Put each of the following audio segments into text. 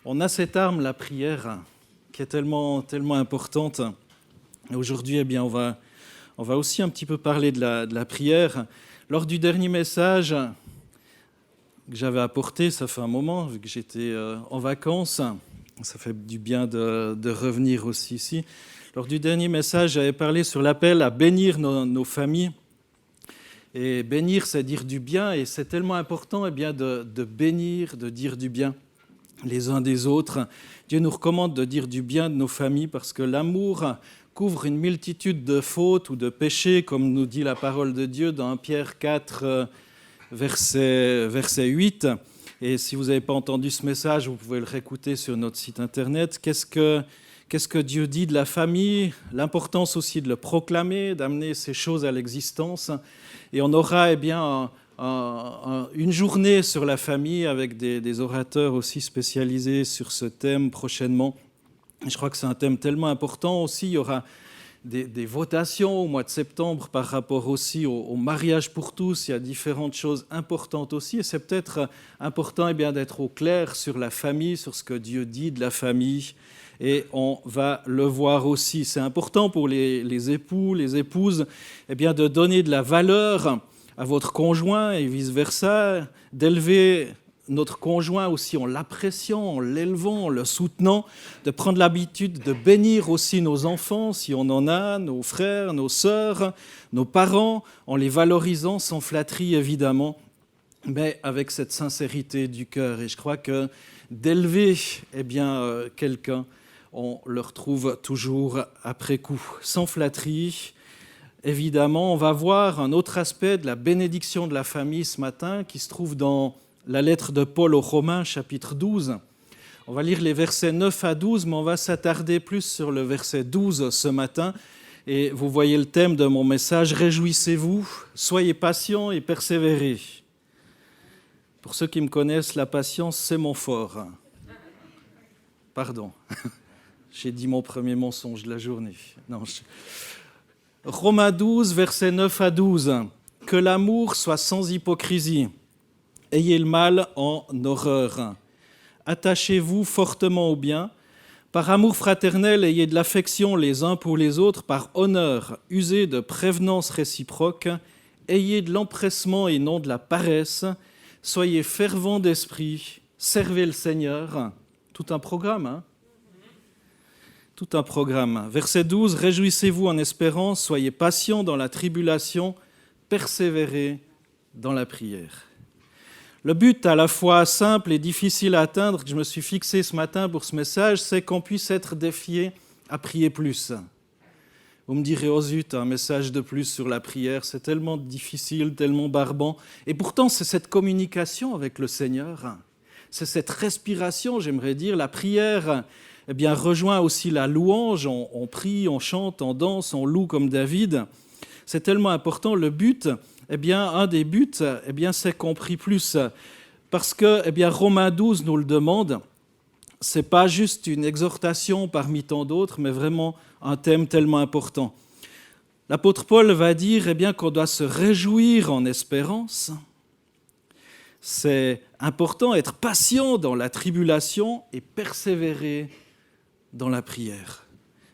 On a cette arme, la prière, qui est tellement importante. Et aujourd'hui, on va aussi un petit peu parler de la prière. Lors du dernier message que j'avais apporté, ça fait un moment, vu que j'étais en vacances, ça fait du bien de revenir aussi ici. Lors du dernier message, j'avais parlé sur l'appel à bénir nos familles. Et bénir, c'est dire du bien, et c'est tellement important de bénir, de dire du bien les uns des autres. Dieu nous recommande de dire du bien de nos familles parce que l'amour couvre une multitude de fautes ou de péchés, comme nous dit la parole de Dieu dans 1 Pierre 4, verset 8. Et si vous n'avez pas entendu ce message, vous pouvez le réécouter sur notre site internet. Qu'est-ce que Dieu dit de la famille? L'importance aussi de le proclamer, d'amener ces choses à l'existence. Et on aura une journée sur la famille avec des orateurs aussi spécialisés sur ce thème prochainement. Je crois que c'est un thème tellement important aussi. Il y aura des votations au mois de septembre par rapport aussi au mariage pour tous. Il y a différentes choses importantes aussi. Et c'est peut-être important d'être au clair sur la famille, sur ce que Dieu dit de la famille. Et on va le voir aussi. C'est important pour les époux, les épouses, de donner de la valeur à votre conjoint et vice-versa, d'élever notre conjoint aussi en l'appréciant, en l'élevant, en le soutenant, de prendre l'habitude de bénir aussi nos enfants, si on en a, nos frères, nos sœurs, nos parents, en les valorisant sans flatterie évidemment, mais avec cette sincérité du cœur. Et je crois que d'élever quelqu'un, on le retrouve toujours après coup, sans flatterie. Évidemment, on va voir un autre aspect de la bénédiction de la famille ce matin qui se trouve dans la lettre de Paul aux Romains, chapitre 12. On va lire les versets 9 à 12, mais on va s'attarder plus sur le verset 12 ce matin. Et vous voyez le thème de mon message, « Réjouissez-vous, soyez patients et persévérez ». Pour ceux qui me connaissent, la patience, c'est mon fort. Pardon, j'ai dit mon premier mensonge de la journée. Romains 12, versets 9 à 12. « Que l'amour soit sans hypocrisie. Ayez le mal en horreur. Attachez-vous fortement au bien. Par amour fraternel, ayez de l'affection les uns pour les autres. Par honneur, usez de prévenance réciproque. Ayez de l'empressement et non de la paresse. Soyez fervents d'esprit. Servez le Seigneur. » Tout un programme, Tout un programme. Verset 12, « Réjouissez-vous en espérance, soyez patients dans la tribulation, persévérez dans la prière. » Le but à la fois simple et difficile à atteindre que je me suis fixé ce matin pour ce message, c'est qu'on puisse être défié à prier plus. Vous me direz, oh zut, un message de plus sur la prière, c'est tellement difficile, tellement barbant. Et pourtant, c'est cette communication avec le Seigneur, c'est cette respiration, j'aimerais dire. La prière rejoint aussi la louange, on prie, on chante, on danse, on loue comme David. C'est tellement important. Le but, un des buts, c'est qu'on prie plus. Parce que Romains 12 nous le demande. Ce n'est pas juste une exhortation parmi tant d'autres, mais vraiment un thème tellement important. L'apôtre Paul va dire qu'on doit se réjouir en espérance. C'est important, être patient dans la tribulation et persévérer dans la prière.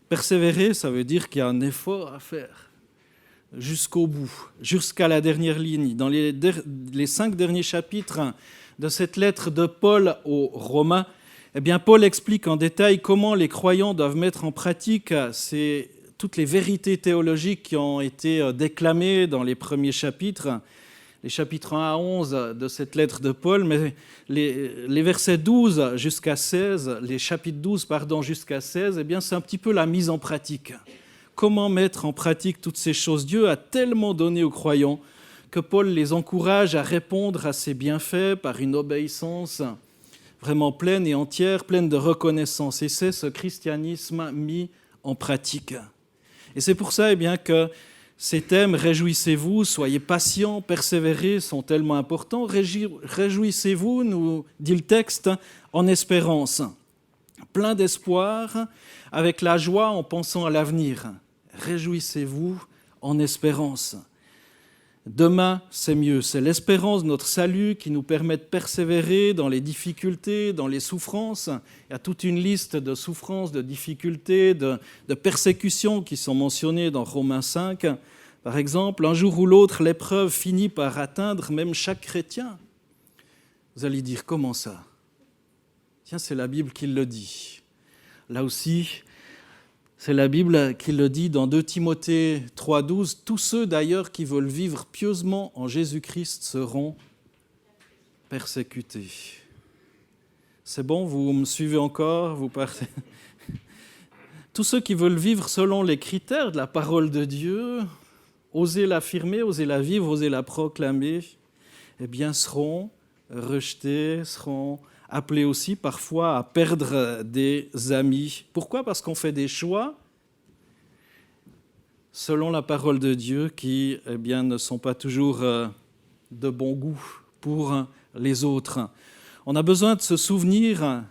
Persévérer, ça veut dire qu'il y a un effort à faire jusqu'au bout, jusqu'à la dernière ligne. Dans les 5 derniers chapitres de cette lettre de Paul aux Romains, Paul explique en détail comment les croyants doivent mettre en pratique toutes les vérités théologiques qui ont été déclamées dans les premiers chapitres, les chapitres 1 à 11 de cette lettre de Paul, mais les versets 12 jusqu'à 16, les chapitres 12 jusqu'à 16, c'est un petit peu la mise en pratique. Comment mettre en pratique toutes ces choses? Dieu a tellement donné aux croyants que Paul les encourage à répondre à ses bienfaits par une obéissance vraiment pleine et entière, pleine de reconnaissance. Et c'est ce christianisme mis en pratique. Et c'est pour ça que ces thèmes, réjouissez-vous, soyez patients, persévérez, sont tellement importants. Réjouissez-vous, nous dit le texte, en espérance. Plein d'espoir, avec la joie en pensant à l'avenir. Réjouissez-vous en espérance. Demain, c'est mieux. C'est l'espérance de notre salut qui nous permet de persévérer dans les difficultés, dans les souffrances. Il y a toute une liste de souffrances, de difficultés, de persécutions qui sont mentionnées dans Romains 5. Par exemple, un jour ou l'autre, l'épreuve finit par atteindre même chaque chrétien. Vous allez dire, comment ça ? Tiens, c'est la Bible qui le dit. Là aussi, c'est la Bible qui le dit dans 2 Timothée 3,12. Tous ceux d'ailleurs qui veulent vivre pieusement en Jésus-Christ seront persécutés. C'est bon, vous me suivez encore, vous partez. Tous ceux qui veulent vivre selon les critères de la parole de Dieu, oser l'affirmer, oser la vivre, oser la proclamer, eh bien seront rejetés, seront appelés aussi parfois à perdre des amis. Pourquoi ? Parce qu'on fait des choix selon la parole de Dieu qui ne sont pas toujours de bon goût pour les autres. On a besoin de se souvenir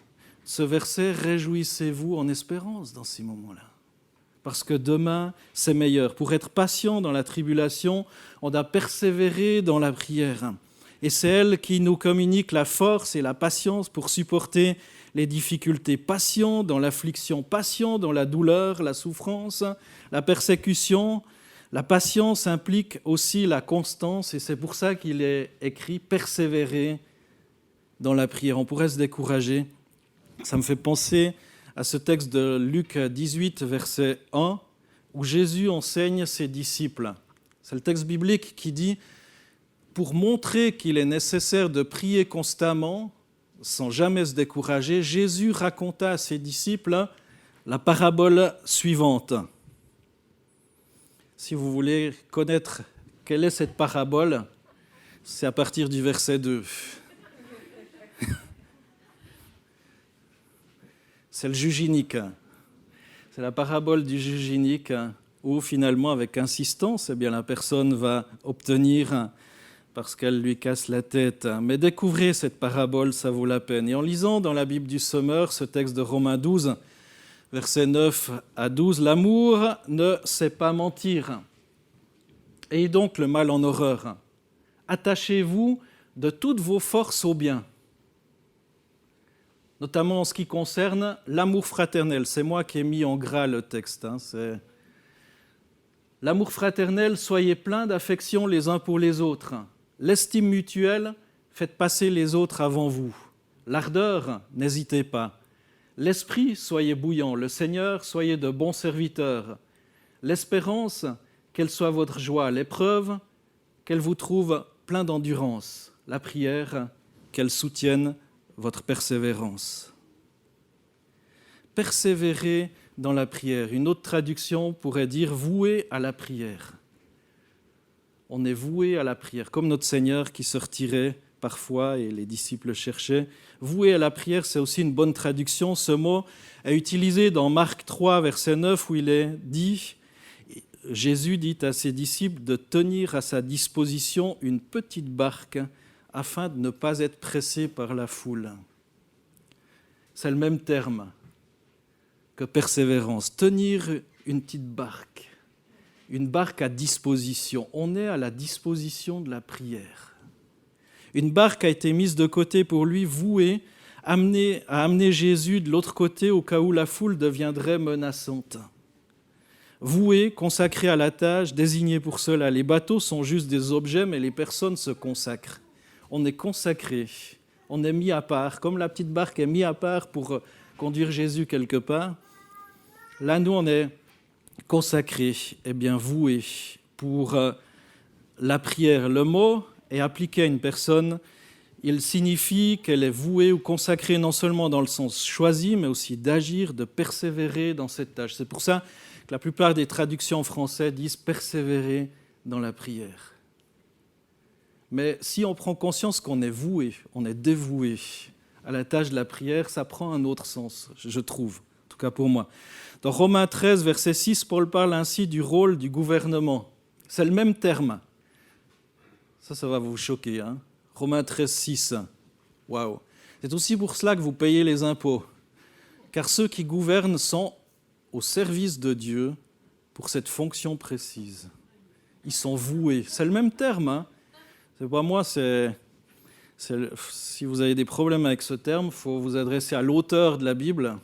ce verset « Réjouissez-vous en espérance » dans ces moments-là. Parce que demain, c'est meilleur. Pour être patient dans la tribulation, on doit persévérer dans la prière. Et c'est elle qui nous communique la force et la patience pour supporter les difficultés. Patient dans l'affliction, patient dans la douleur, la souffrance, la persécution. La patience implique aussi la constance et c'est pour ça qu'il est écrit « persévérer dans la prière ». On pourrait se décourager. Ça me fait penser à ce texte de Luc 18, verset 1, où Jésus enseigne ses disciples. C'est le texte biblique qui dit « Pour montrer qu'il est nécessaire de prier constamment, sans jamais se décourager, Jésus raconta à ses disciples la parabole suivante. » Si vous voulez connaître quelle est cette parabole, c'est à partir du verset 2. C'est le juge inique. C'est la parabole du juge inique où finalement, avec insistance, la personne va obtenir parce qu'elle lui casse la tête. Mais découvrez cette parabole, ça vaut la peine. Et en lisant dans la Bible du Sommeur ce texte de Romains 12, versets 9 à 12, « L'amour ne sait pas mentir. Ayez donc le mal en horreur. Attachez-vous de toutes vos forces au bien. » Notamment en ce qui concerne l'amour fraternel. C'est moi qui ai mis en gras le texte. C'est l'amour fraternel, soyez pleins d'affection les uns pour les autres. L'estime mutuelle, faites passer les autres avant vous. L'ardeur, n'hésitez pas. L'esprit, soyez bouillant. Le Seigneur, soyez de bons serviteurs. L'espérance, qu'elle soit votre joie. L'épreuve, qu'elle vous trouve plein d'endurance. La prière, qu'elle soutienne votre persévérance. Persévérer dans la prière. Une autre traduction pourrait dire « vouer à la prière ». On est voué à la prière, comme notre Seigneur qui se retirait parfois et les disciples cherchaient. Voué à la prière, c'est aussi une bonne traduction. Ce mot est utilisé dans Marc 3, verset 9, où il est dit, Jésus dit à ses disciples de tenir à sa disposition une petite barque afin de ne pas être pressé par la foule. C'est le même terme que persévérance. Tenir une petite barque. Une barque à disposition. On est à la disposition de la prière. Une barque a été mise de côté pour lui, vouée à amener Jésus de l'autre côté au cas où la foule deviendrait menaçante. Vouée, consacrée à la tâche, désignée pour cela. Les bateaux sont juste des objets, mais les personnes se consacrent. On est consacré, on est mis à part. Comme la petite barque est mise à part pour conduire Jésus quelque part, là, nous, on est consacré, voué pour la prière. Le mot est appliqué à une personne, il signifie qu'elle est vouée ou consacrée non seulement dans le sens choisi, mais aussi d'agir, de persévérer dans cette tâche. C'est pour ça que la plupart des traductions en français disent « persévérer dans la prière ». Mais si on prend conscience qu'on est voué, on est dévoué à la tâche de la prière, ça prend un autre sens, je trouve, en tout cas pour moi. Dans Romains 13, verset 6, Paul parle ainsi du rôle du gouvernement. C'est le même terme. Ça va vous choquer. Romains 13, 6. Waouh. C'est aussi pour cela que vous payez les impôts. Car ceux qui gouvernent sont au service de Dieu pour cette fonction précise. Ils sont voués. C'est le même terme, hein. C'est pas moi, si vous avez des problèmes avec ce terme, il faut vous adresser à l'auteur de la Bible.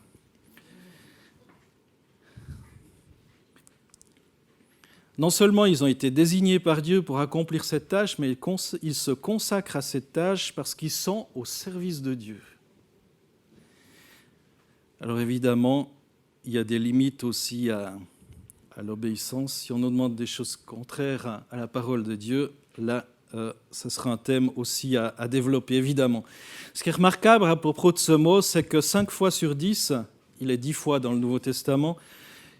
Non seulement ils ont été désignés par Dieu pour accomplir cette tâche, mais ils se consacrent à cette tâche parce qu'ils sont au service de Dieu. Alors évidemment, il y a des limites aussi à l'obéissance. Si on nous demande des choses contraires à la parole de Dieu, là, ce sera un thème aussi à développer, évidemment. Ce qui est remarquable à propos de ce mot, c'est que 5 fois sur 10, il est 10 fois dans le Nouveau Testament,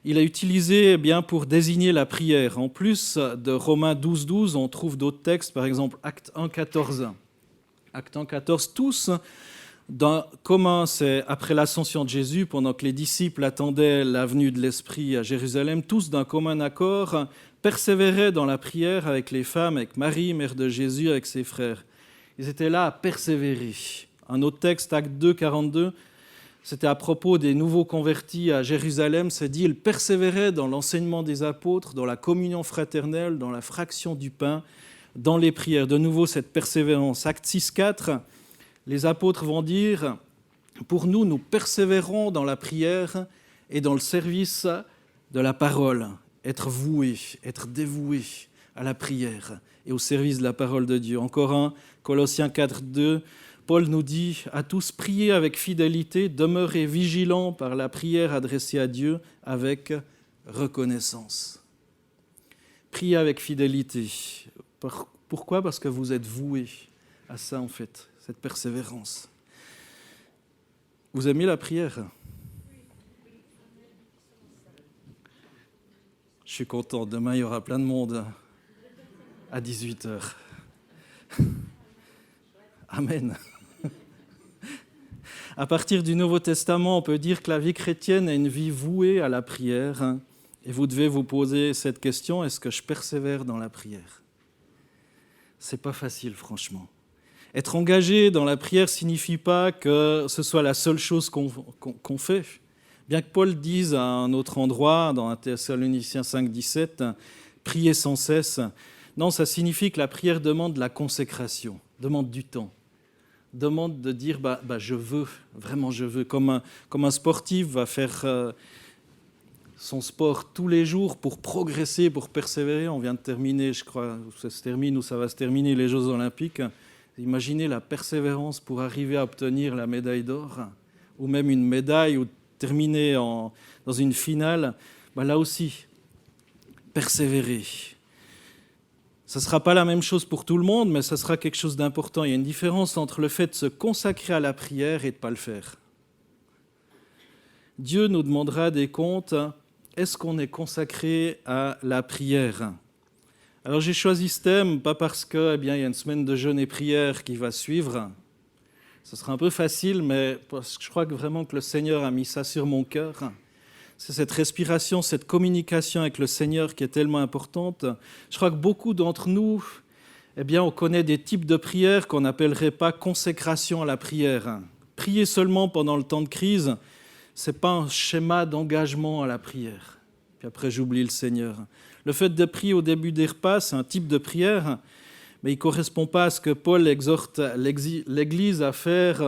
il est utilisé bien pour désigner la prière. En plus de Romains 12, on trouve d'autres textes, par exemple Actes 1, 14. Actes 1, 14, tous, comment c'est après l'ascension de Jésus, pendant que les disciples attendaient la venue de l'Esprit à Jérusalem, tous d'un commun accord persévéraient dans la prière avec les femmes, avec Marie, mère de Jésus, avec ses frères. Ils étaient là à persévérer. Un autre texte, Actes 2, 42, c'était à propos des nouveaux convertis à Jérusalem, c'est dit, ils persévéraient dans l'enseignement des apôtres, dans la communion fraternelle, dans la fraction du pain, dans les prières. De nouveau, cette persévérance. Actes 6, 4, les apôtres vont dire, pour nous, nous persévérons dans la prière et dans le service de la parole. Être voué, être dévoué à la prière et au service de la parole de Dieu. Encore un, Colossiens 4, 2, Paul nous dit à tous, priez avec fidélité, demeurez vigilants par la prière adressée à Dieu avec reconnaissance. Priez avec fidélité. Pourquoi ? Parce que vous êtes voués à ça, en fait, cette persévérance. Vous aimez la prière ? Je suis content. Demain, il y aura plein de monde à 18h. Amen. À partir du Nouveau Testament, on peut dire que la vie chrétienne est une vie vouée à la prière. Et vous devez vous poser cette question, est-ce que je persévère dans la prière ? C'est pas facile, franchement. Être engagé dans la prière ne signifie pas que ce soit la seule chose qu'on fait. Bien que Paul dise à un autre endroit, dans 1 Thessaloniciens 5, 17, « Priez sans cesse ». Non, ça signifie que la prière demande de la consécration, demande du temps. Demande de dire je veux, vraiment je veux, comme un sportif va faire son sport tous les jours pour progresser, pour persévérer. On vient de terminer, je crois, ça se termine ou ça va se terminer les Jeux Olympiques. Imaginez la persévérance pour arriver à obtenir la médaille d'or ou même une médaille ou terminer dans une finale. Là aussi, persévérer. Ce ne sera pas la même chose pour tout le monde, mais ce sera quelque chose d'important. Il y a une différence entre le fait de se consacrer à la prière et de ne pas le faire. Dieu nous demandera des comptes. Est-ce qu'on est consacré à la prière ? Alors j'ai choisi ce thème, pas parce qu'il y a une semaine de jeûne et prière qui va suivre. Ce sera un peu facile, mais parce que je crois vraiment que le Seigneur a mis ça sur mon cœur. C'est cette respiration, cette communication avec le Seigneur qui est tellement importante. Je crois que beaucoup d'entre nous, on connaît des types de prières qu'on n'appellerait pas consécration à la prière. Prier seulement pendant le temps de crise, ce n'est pas un schéma d'engagement à la prière. Puis après, j'oublie le Seigneur. Le fait de prier au début des repas, c'est un type de prière, mais il ne correspond pas à ce que Paul exhorte l'Église à faire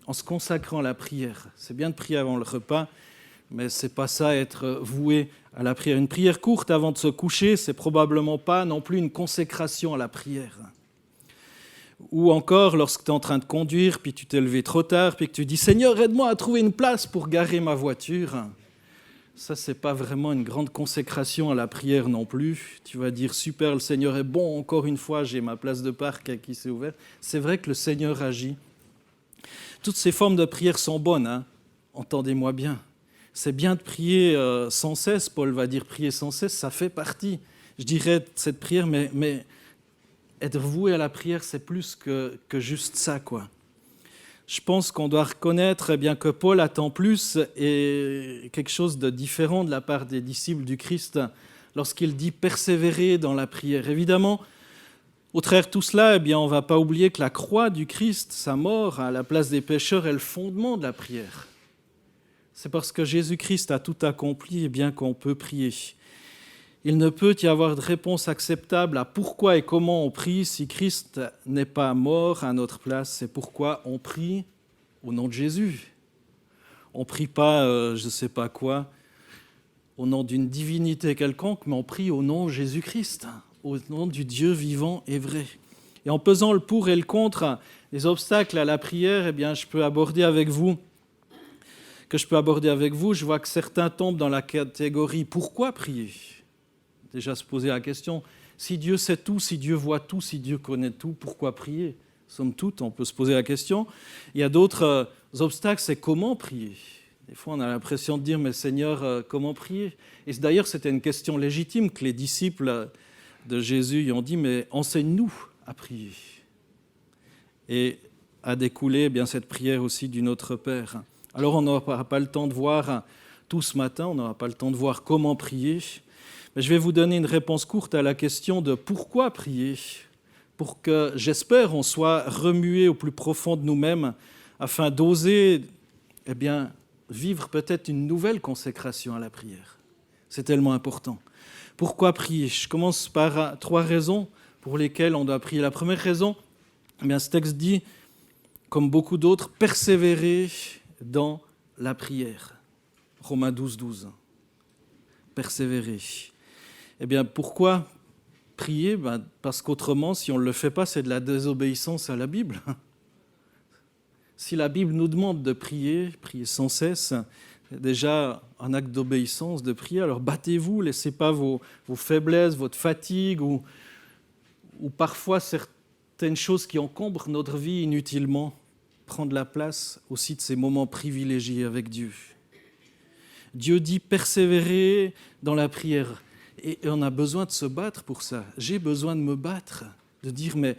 en se consacrant à la prière. C'est bien de prier avant le repas, mais ce n'est pas ça, être voué à la prière. Une prière courte avant de se coucher, ce n'est probablement pas non plus une consécration à la prière. Ou encore, lorsque tu es en train de conduire, puis tu t'es levé trop tard, puis que tu dis « Seigneur, aide-moi à trouver une place pour garer ma voiture ». Ça, ce n'est pas vraiment une grande consécration à la prière non plus. Tu vas dire « Super, le Seigneur est bon, encore une fois, j'ai ma place de parc qui s'est ouverte ». C'est vrai que le Seigneur agit. Toutes ces formes de prière sont bonnes, entendez-moi bien. C'est bien de prier sans cesse, Paul va dire prier sans cesse, ça fait partie, je dirais, de cette prière, mais être voué à la prière, c'est plus que juste ça, quoi. Je pense qu'on doit reconnaître que Paul attend plus et quelque chose de différent de la part des disciples du Christ lorsqu'il dit persévérer dans la prière. Évidemment, au travers de tout cela, on ne va pas oublier que la croix du Christ, sa mort à la place des pécheurs, est le fondement de la prière. C'est parce que Jésus-Christ a tout accompli qu'on peut prier. Il ne peut y avoir de réponse acceptable à pourquoi et comment on prie si Christ n'est pas mort à notre place. C'est pourquoi on prie au nom de Jésus. On ne prie pas, je ne sais pas quoi, au nom d'une divinité quelconque, mais on prie au nom de Jésus-Christ, au nom du Dieu vivant et vrai. Et en pesant le pour et le contre, les obstacles à la prière, je peux aborder avec vous, je vois que certains tombent dans la catégorie « pourquoi prier ?» Déjà se poser la question, si Dieu sait tout, si Dieu voit tout, si Dieu connaît tout, pourquoi prier ? Somme toute, on peut se poser la question. Il y a d'autres obstacles, c'est comment prier ? Des fois, on a l'impression de dire, mais Seigneur, comment prier ? Et d'ailleurs, c'était une question légitime que les disciples de Jésus lui ont dit, mais enseigne-nous à prier. Et a découlé cette prière aussi du Notre Père. Alors, on n'aura pas le temps de voir tout ce matin, on n'aura pas le temps de voir comment prier, mais je vais vous donner une réponse courte à la question de pourquoi prier, pour que, j'espère, on soit remué au plus profond de nous-mêmes afin d'oser vivre peut-être une nouvelle consécration à la prière. C'est tellement important. Pourquoi prier ? Je commence par 3 raisons pour lesquelles on doit prier. La première raison, ce texte dit, comme beaucoup d'autres, persévérer dans la prière. Romains 12, 12. Persévérer. Pourquoi prier ? Parce qu'autrement, si on ne le fait pas, c'est de la désobéissance à la Bible. Si la Bible nous demande de prier sans cesse, c'est déjà un acte d'obéissance de prier. Alors battez-vous, laissez pas vos faiblesses, votre fatigue ou parfois certaines choses qui encombrent notre vie inutilement prendre la place aussi de ces moments privilégiés avec Dieu. Dieu dit persévérer dans la prière. Et on a besoin de se battre pour ça. J'ai besoin de me battre, de dire mais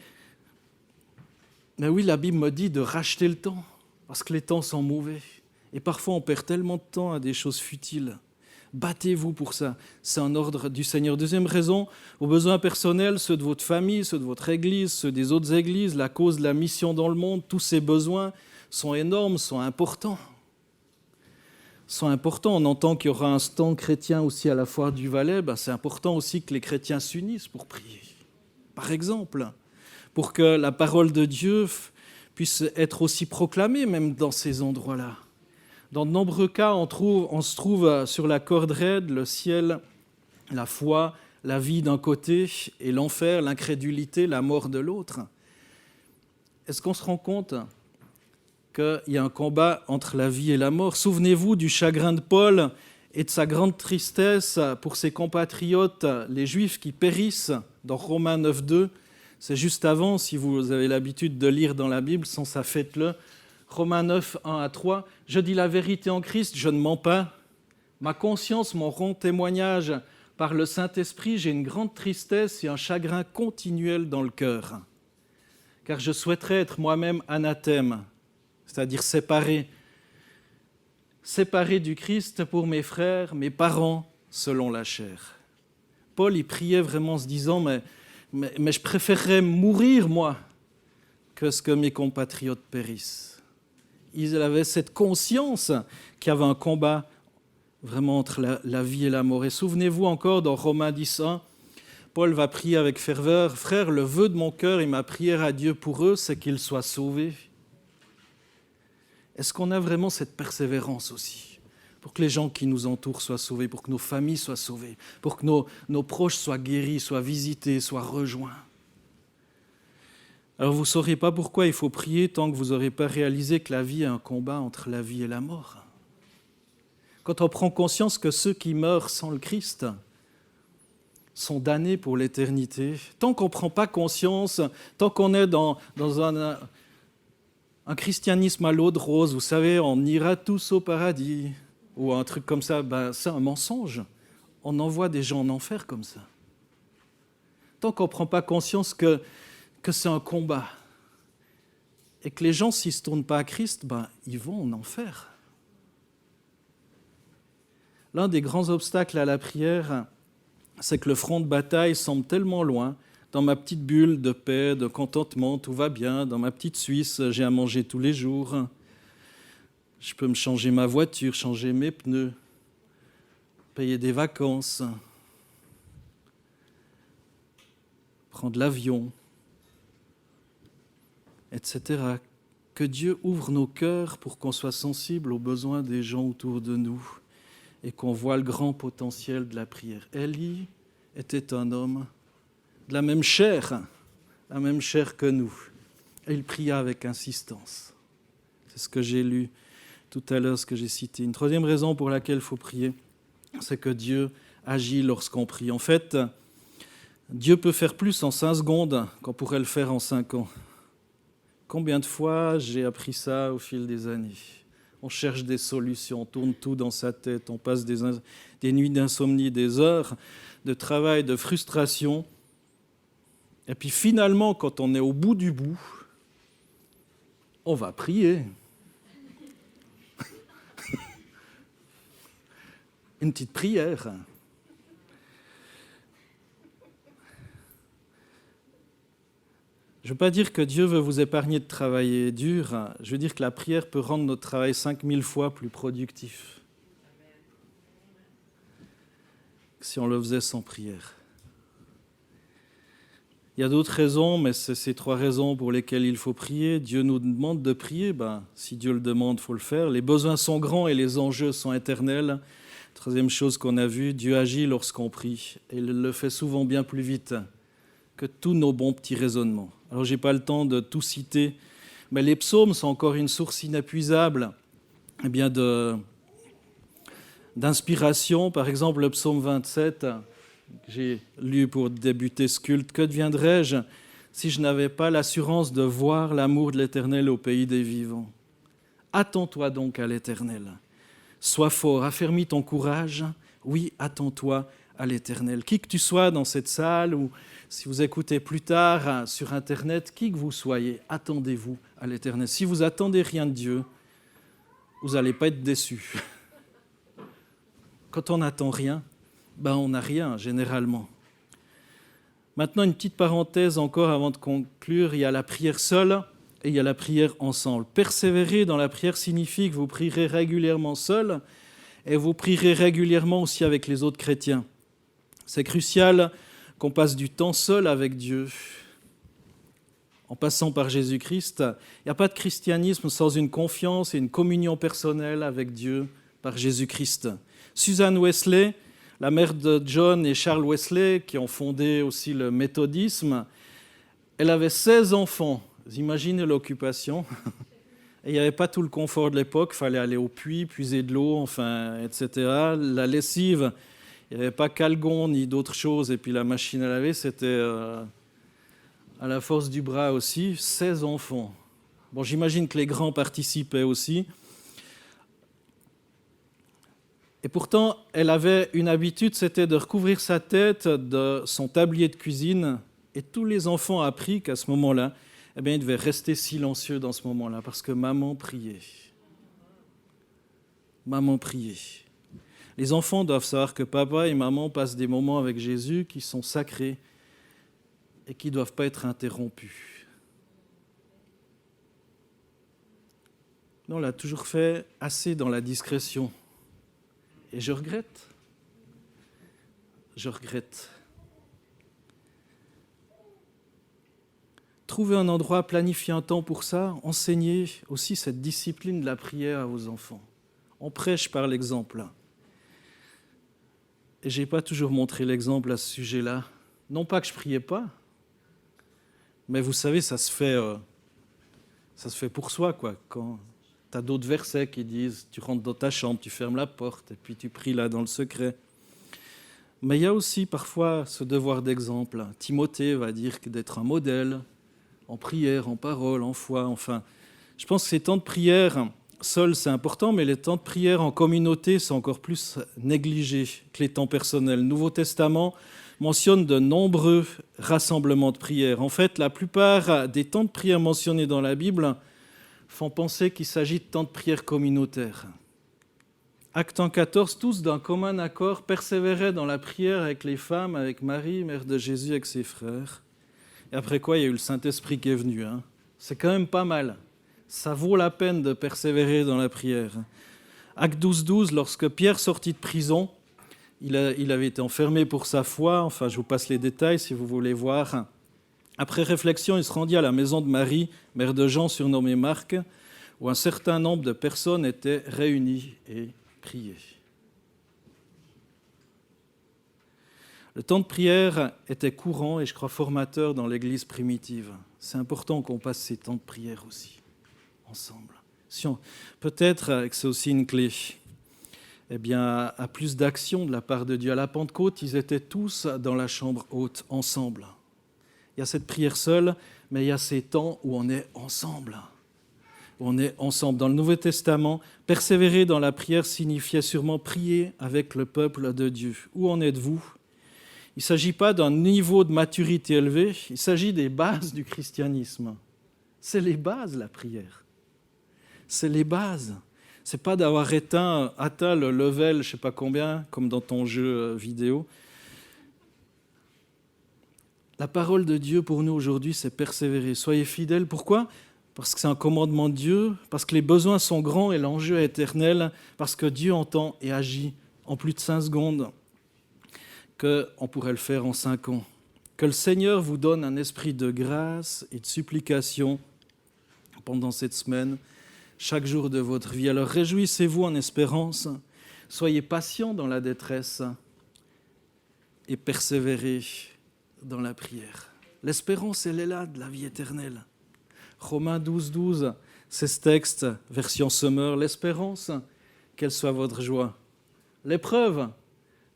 oui, la Bible me dit de racheter le temps, parce que les temps sont mauvais. Et parfois, on perd tellement de temps à des choses futiles. Battez-vous pour ça. C'est un ordre du Seigneur. Deuxième raison, vos besoins personnels, ceux de votre famille, ceux de votre église, ceux des autres églises, la cause de la mission dans le monde, tous ces besoins sont énormes, sont importants. On entend qu'il y aura un stand chrétien aussi à la foire du Valais. C'est important aussi que les chrétiens s'unissent pour prier. Par exemple, pour que la parole de Dieu puisse être aussi proclamée même dans ces endroits-là. Dans de nombreux cas, on se trouve sur la corde raide, le ciel, la foi, la vie d'un côté et l'enfer, l'incrédulité, la mort de l'autre. Est-ce qu'on se rend compte qu'il y a un combat entre la vie et la mort ? Souvenez-vous du chagrin de Paul et de sa grande tristesse pour ses compatriotes, les Juifs qui périssent dans Romains 9, 2. C'est juste avant, si vous avez l'habitude de lire dans la Bible, sans ça, faites-le. Romains 9, 1 à 3. « Je dis la vérité en Christ, je ne mens pas. Ma conscience m'en rend témoignage. Par le Saint-Esprit, j'ai une grande tristesse et un chagrin continuel dans le cœur. Car je souhaiterais être moi-même anathème, c'est-à-dire séparé du Christ pour mes frères, mes parents, selon la chair. » Paul, il priait vraiment en se disant, mais je préférerais mourir, moi, que ce que mes compatriotes périssent. Il avait cette conscience qu'il y avait un combat vraiment entre la vie et la mort. Et souvenez-vous encore, dans Romains 10, 1, Paul va prier avec ferveur, « Frère, le vœu de mon cœur et ma prière à Dieu pour eux, c'est qu'ils soient sauvés. » Est-ce qu'on a vraiment cette persévérance aussi pour que les gens qui nous entourent soient sauvés, pour que nos familles soient sauvées, pour que nos proches soient guéris, soient visités, soient rejoints? Alors vous ne saurez pas pourquoi il faut prier tant que vous n'aurez pas réalisé que la vie est un combat entre la vie et la mort. Quand on prend conscience que ceux qui meurent sans le Christ sont damnés pour l'éternité, tant qu'on ne prend pas conscience, tant qu'on est dans un christianisme à l'eau de rose, vous savez, on ira tous au paradis, ou un truc comme ça, c'est un mensonge. On envoie des gens en enfer comme ça. Tant qu'on ne prend pas conscience que c'est un combat, et que les gens, s'ils ne se tournent pas à Christ, ils vont en enfer. L'un des grands obstacles à la prière, c'est que le front de bataille semble tellement loin. Dans ma petite bulle de paix, de contentement, tout va bien. Dans ma petite Suisse, j'ai à manger tous les jours. Je peux me changer ma voiture, changer mes pneus, payer des vacances. prendre l'avion, etc. Que Dieu ouvre nos cœurs pour qu'on soit sensible aux besoins des gens autour de nous et qu'on voit le grand potentiel de la prière. Élie était un homme de la même chair que nous. Et il pria avec insistance. C'est ce que j'ai lu tout à l'heure, ce que j'ai cité. Une troisième raison pour laquelle il faut prier, c'est que Dieu agit lorsqu'on prie. En fait, Dieu peut faire plus en 5 secondes qu'on pourrait le faire en 5 ans. Combien de fois j'ai appris ça au fil des années ? On cherche des solutions, on tourne tout dans sa tête, on passe des nuits d'insomnie, des heures de travail, de frustration. Et puis finalement, quand on est au bout du bout, on va prier. Une petite prière. Je ne veux pas dire que Dieu veut vous épargner de travailler dur. Je veux dire que la prière peut rendre notre travail 5000 fois plus productif que si on le faisait sans prière. Il y a d'autres raisons, mais c'est ces 3 raisons pour lesquelles il faut prier. Dieu nous demande de prier. Si Dieu le demande, il faut le faire. Les besoins sont grands et les enjeux sont éternels. Troisième chose qu'on a vue, Dieu agit lorsqu'on prie. Et il le fait souvent bien plus vite que tous nos bons petits raisonnements. Alors, je n'ai pas le temps de tout citer, mais les psaumes sont encore une source inépuisable d'inspiration. Par exemple, le psaume 27, que j'ai lu pour débuter ce culte. « Que deviendrais-je si je n'avais pas l'assurance de voir l'amour de l'Éternel au pays des vivants ? Attends-toi donc à l'Éternel. Sois fort, affermis ton courage. Oui, attends-toi à l'Éternel. » Qui que tu sois dans cette salle ou si vous écoutez plus tard sur Internet, qui que vous soyez, attendez-vous à l'Éternel. Si vous attendez rien de Dieu, vous n'allez pas être déçus. Quand on n'attend rien, on n'a rien généralement. Maintenant, une petite parenthèse encore avant de conclure. Il y a la prière seule et il y a la prière ensemble. Persévérer dans la prière signifie que vous prierez régulièrement seul et vous prierez régulièrement aussi avec les autres chrétiens. C'est crucial qu'on passe du temps seul avec Dieu, en passant par Jésus-Christ. Il n'y a pas de christianisme sans une confiance et une communion personnelle avec Dieu par Jésus-Christ. Susan Wesley, la mère de John et Charles Wesley, qui ont fondé aussi le méthodisme, elle avait 16 enfants. Vous imaginez l'occupation. Et il n'y avait pas tout le confort de l'époque, il fallait aller au puits, puiser de l'eau, etc. La lessive, il n'y avait pas Calgon ni d'autres choses. Et puis la machine à laver, c'était à la force du bras aussi. 16 enfants. Bon, j'imagine que les grands participaient aussi. Et pourtant, elle avait une habitude, c'était de recouvrir sa tête de son tablier de cuisine. Et tous les enfants ont appris qu'à ce moment-là, ils devaient rester silencieux dans ce moment-là, parce que maman priait. Maman priait. Les enfants doivent savoir que papa et maman passent des moments avec Jésus qui sont sacrés et qui ne doivent pas être interrompus. Non, on l'a toujours fait assez dans la discrétion. Et je regrette. Je regrette. Trouvez un endroit, planifiez un temps pour ça, enseignez aussi cette discipline de la prière à vos enfants. On prêche par l'exemple. Et je n'ai pas toujours montré l'exemple à ce sujet-là. Non pas que je ne priais pas, mais vous savez, ça se fait pour soi, quoi. Quand tu as d'autres versets qui disent, tu rentres dans ta chambre, tu fermes la porte, et puis tu pries là dans le secret. Mais il y a aussi parfois ce devoir d'exemple. Timothée va dire que d'être un modèle, en prière, en parole, en foi, Je pense que ces temps de prière, seuls, c'est important, mais les temps de prière en communauté sont encore plus négligés que les temps personnels. Le Nouveau Testament mentionne de nombreux rassemblements de prière. En fait, la plupart des temps de prière mentionnés dans la Bible font penser qu'il s'agit de temps de prière communautaire. Acte 14, tous d'un commun accord persévéraient dans la prière avec les femmes, avec Marie, mère de Jésus, avec ses frères. Et après quoi, il y a eu le Saint-Esprit qui est venu. C'est quand même pas mal. Ça vaut la peine de persévérer dans la prière. Acte 12, lorsque Pierre sortit de prison, il avait été enfermé pour sa foi. Je vous passe les détails si vous voulez voir. Après réflexion, il se rendit à la maison de Marie, mère de Jean, surnommée Marc, où un certain nombre de personnes étaient réunies et priaient. Le temps de prière était courant et je crois formateur dans l'Église primitive. C'est important qu'on passe ces temps de prière aussi, ensemble. Peut-être que c'est aussi une clé, à plus d'action de la part de Dieu. À la Pentecôte, ils étaient tous dans la chambre haute, ensemble. Il y a cette prière seule, mais il y a ces temps où on est ensemble. On est ensemble. Dans le Nouveau Testament, persévérer dans la prière signifiait sûrement prier avec le peuple de Dieu. Où en êtes-vous ? Il ne s'agit pas d'un niveau de maturité élevé, il s'agit des bases du christianisme. C'est les bases, la prière. C'est les bases. Ce n'est pas d'avoir atteint le level, je ne sais pas combien, comme dans ton jeu vidéo. La parole de Dieu pour nous aujourd'hui, c'est persévérer. Soyez fidèles. Pourquoi ? Parce que c'est un commandement de Dieu, parce que les besoins sont grands et l'enjeu est éternel, parce que Dieu entend et agit en plus de 5 secondes, qu'on pourrait le faire en 5 ans. Que le Seigneur vous donne un esprit de grâce et de supplication pendant cette semaine, chaque jour de votre vie. Alors réjouissez-vous en espérance, soyez patients dans la détresse et persévérez dans la prière. L'espérance, elle est là, de la vie éternelle. Romains 12, 12, c'est ce texte, version Sommer. L'espérance, qu'elle soit votre joie. L'épreuve,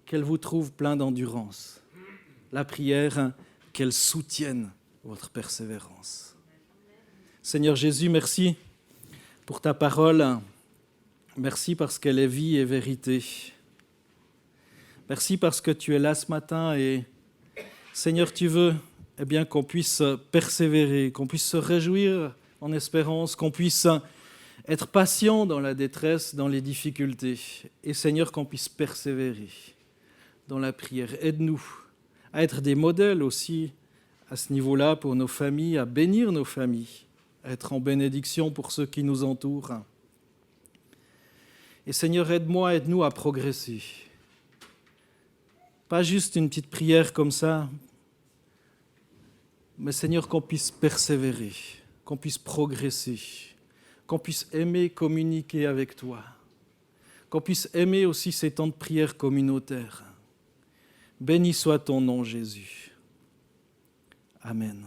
qu'elle vous trouve plein d'endurance. La prière, qu'elle soutienne votre persévérance. Seigneur Jésus, merci pour ta parole. Merci parce qu'elle est vie et vérité. Merci parce que tu es là ce matin et Seigneur, tu veux qu'on puisse persévérer, qu'on puisse se réjouir en espérance, qu'on puisse être patient dans la détresse, dans les difficultés. Et Seigneur, qu'on puisse persévérer dans la prière. Aide-nous à être des modèles aussi à ce niveau-là pour nos familles, à bénir nos familles, à être en bénédiction pour ceux qui nous entourent. Et Seigneur, aide-nous à progresser. Pas juste une petite prière comme ça, mais Seigneur, qu'on puisse persévérer, qu'on puisse progresser, qu'on puisse aimer communiquer avec toi, qu'on puisse aimer aussi ces temps de prière communautaires. Béni soit ton nom, Jésus. Amen.